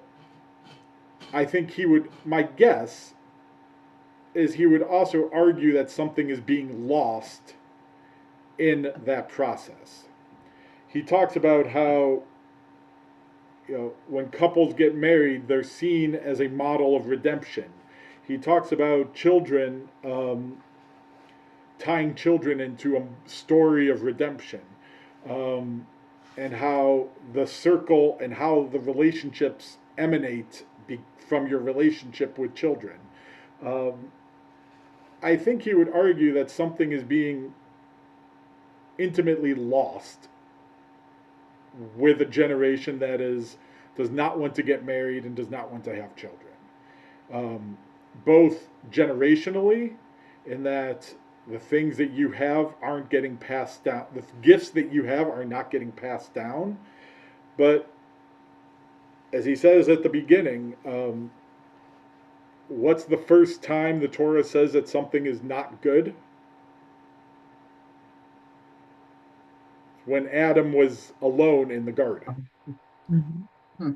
I think my guess is he would also argue that something is being lost in that process. He talks about how, when couples get married, they're seen as a model of redemption. He talks about children, tying children into a story of redemption, and how the circle and how the relationships emanate from your relationship with children. I think he would argue that something is being intimately lost with a generation that does not want to get married and does not want to have children. Both generationally, in that the things that you have aren't getting passed down, the gifts that you have are not getting passed down. But as he says at the beginning, what's the first time the Torah says that something is not good? When Adam was alone in the garden. Mm-hmm.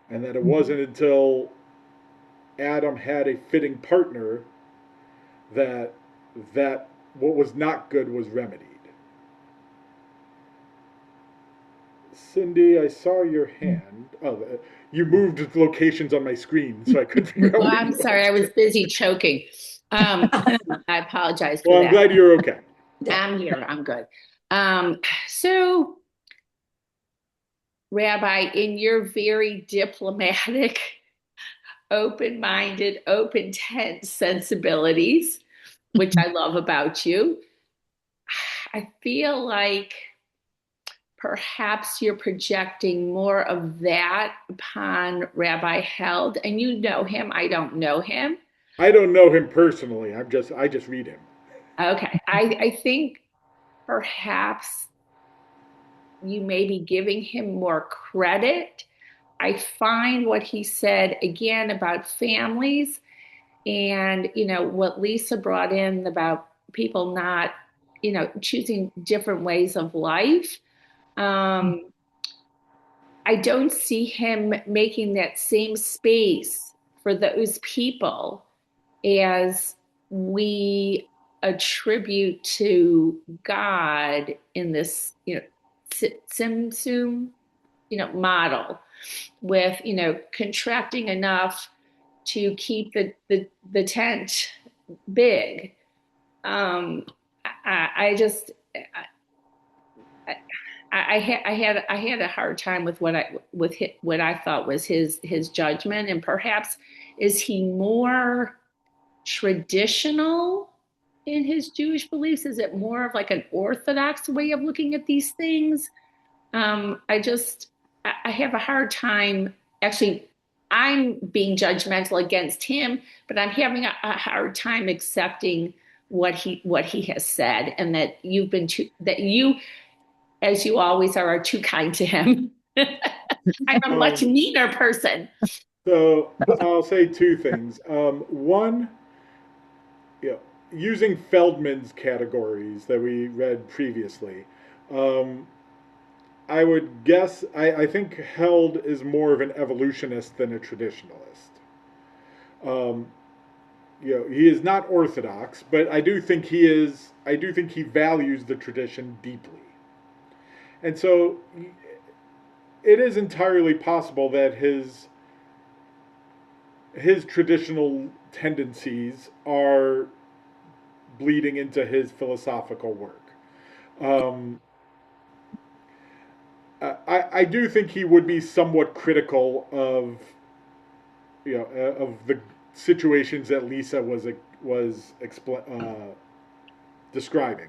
And that it wasn't until Adam had a fitting partner that what was not good was remedied. Cindy, I saw your hand. Oh, you moved locations on my screen, so I couldn't figure out. Well, I'm sorry, I was busy choking. I apologize for Well, I'm that. glad you're okay. I'm here. I'm good. So, Rabbi, in your very diplomatic, open-minded, open tent sensibilities, which I love about you, I feel like perhaps you're projecting more of that upon Rabbi Held, and you know him. I don't know him. I don't know him personally. I just read him. Okay. I think perhaps you may be giving him more credit. I find what he said again about families and, what Lisa brought in about people not, choosing different ways of life. I don't see him making that same space for those people as we attribute to God in this, Simsum, model with, contracting enough to keep the tent big. I just, I had a hard time with what I thought was his judgment, and perhaps is he more traditional in his Jewish beliefs? Is it more of like an Orthodox way of looking at these things? I have a hard time actually. I'm being judgmental against him, but I'm having a hard time accepting what he has said, and that that you, as you always are too kind to him. I'm a much meaner person. So I'll say two things. One, you know, using Feldman's categories that we read previously, um, I would guess I think Held is more of an evolutionist than a traditionalist. Um, he is not orthodox, but I do think he is. I do think he values the tradition deeply, and so it is entirely possible that his traditional tendencies are bleeding into his philosophical work. Um, I do think he would be somewhat critical of of the situations that Lisa was describing,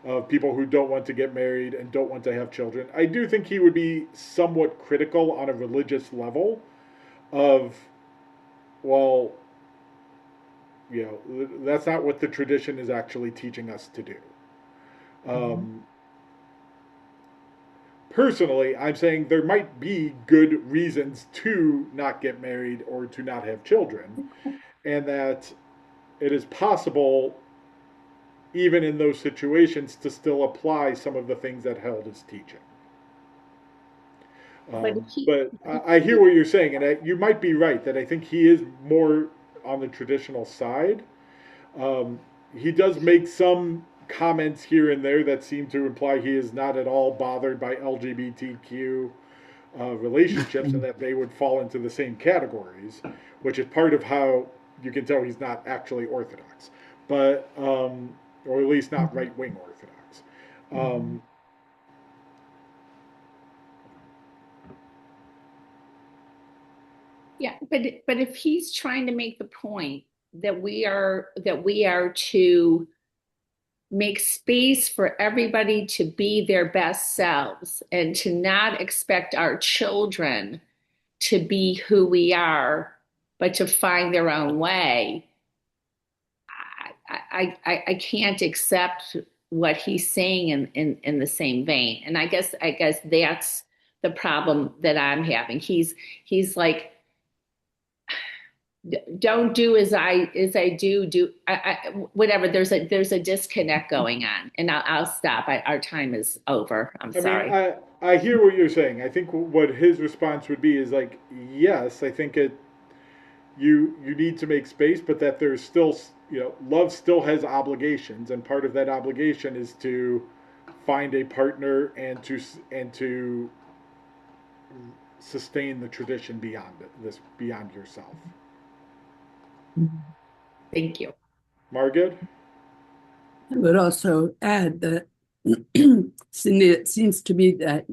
of people who don't want to get married and don't want to have children. I do think he would be somewhat critical on a religious level of, well, that's not what the tradition is actually teaching us to do. Um, Personally, I'm saying there might be good reasons to not get married or to not have children, and that it is possible, even in those situations, to still apply some of the things that Held is teaching. But he, But I hear what you're saying, and you might be right that I think he is more on the traditional side. Um, he does make some comments here and there that seem to imply he is not at all bothered by LGBTQ relationships and that they would fall into the same categories, which is part of how you can tell he's not actually Orthodox, but or at least not right wing Orthodox. Um, yeah, but if he's trying to make the point that we are to make space for everybody to be their best selves and to not expect our children to be who we are, but to find their own way, I can't accept what he's saying in the same vein. And I guess that's the problem that I'm having. He's like, don't do as I do whatever. There's a disconnect going on, and I'll stop. Our time is over. I'm I mean, sorry. I hear what you're saying. I think what his response would be is like, yes, I think you need to make space, but that there's still love still has obligations, and part of that obligation is to find a partner and to sustain the tradition beyond yourself. Thank you. Margaret? I would also add that it seems to me that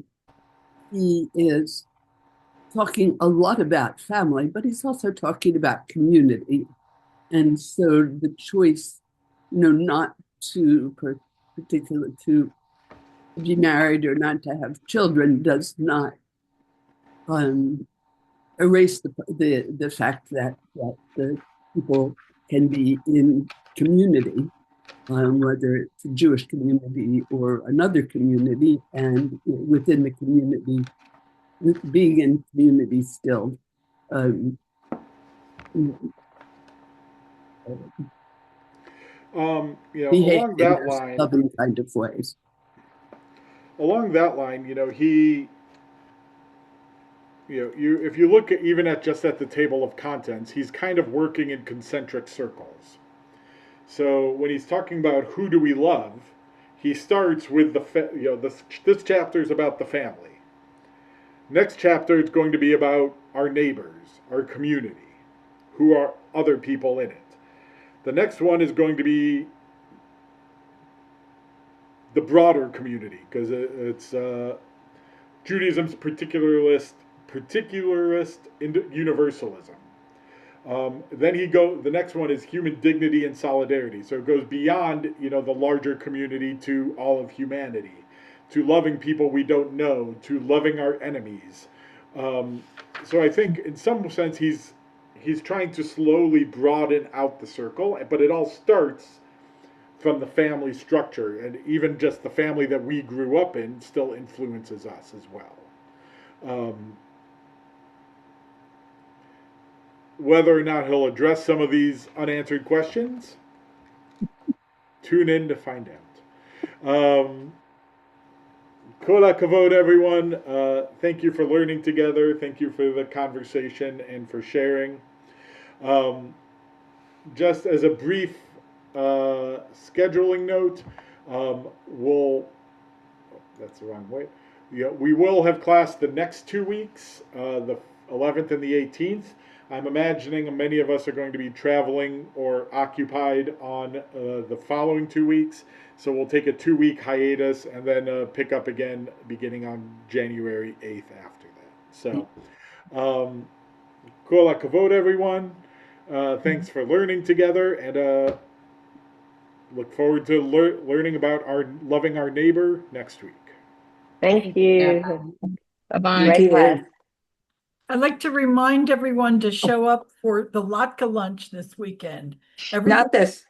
he is talking a lot about family, but he's also talking about community. And so the choice, not to particular to be married or not to have children does not erase the fact that the people can be in community, whether it's a Jewish community or another community, and within the community, being in community still. Um, behave Along in that those line, loving kind of ways. If you look even at just at the table of contents, he's kind of working in concentric circles. So when he's talking about who do we love, he starts with this chapter is about the family. Next chapter is going to be about our neighbors, our community, who are other people in it. The next one is going to be the broader community, because it's Judaism's particularist universalism. The next one is human dignity and solidarity. So it goes beyond, the larger community to all of humanity, to loving people we don't know, to loving our enemies. So I think in some sense he's trying to slowly broaden out the circle, but it all starts from the family structure, and even just the family that we grew up in still influences us as well. Whether or not he'll address some of these unanswered questions, tune in to find out. Kol hakavod, everyone. Thank you for learning together. Thank you for the conversation and for sharing. Just as a brief scheduling note, that's the wrong way. We will have class the next 2 weeks, the 11th and the 18th. I'm imagining many of us are going to be traveling or occupied on the following 2 weeks. So we'll take a 2-week hiatus and then pick up again beginning on January 8th after that. So, kol hakavod, everyone. Thanks for learning together, and look forward to learning about loving our neighbor next week. Thank you. Bye-bye. Great class. I'd like to remind everyone to show up for the Latka lunch this weekend. Not this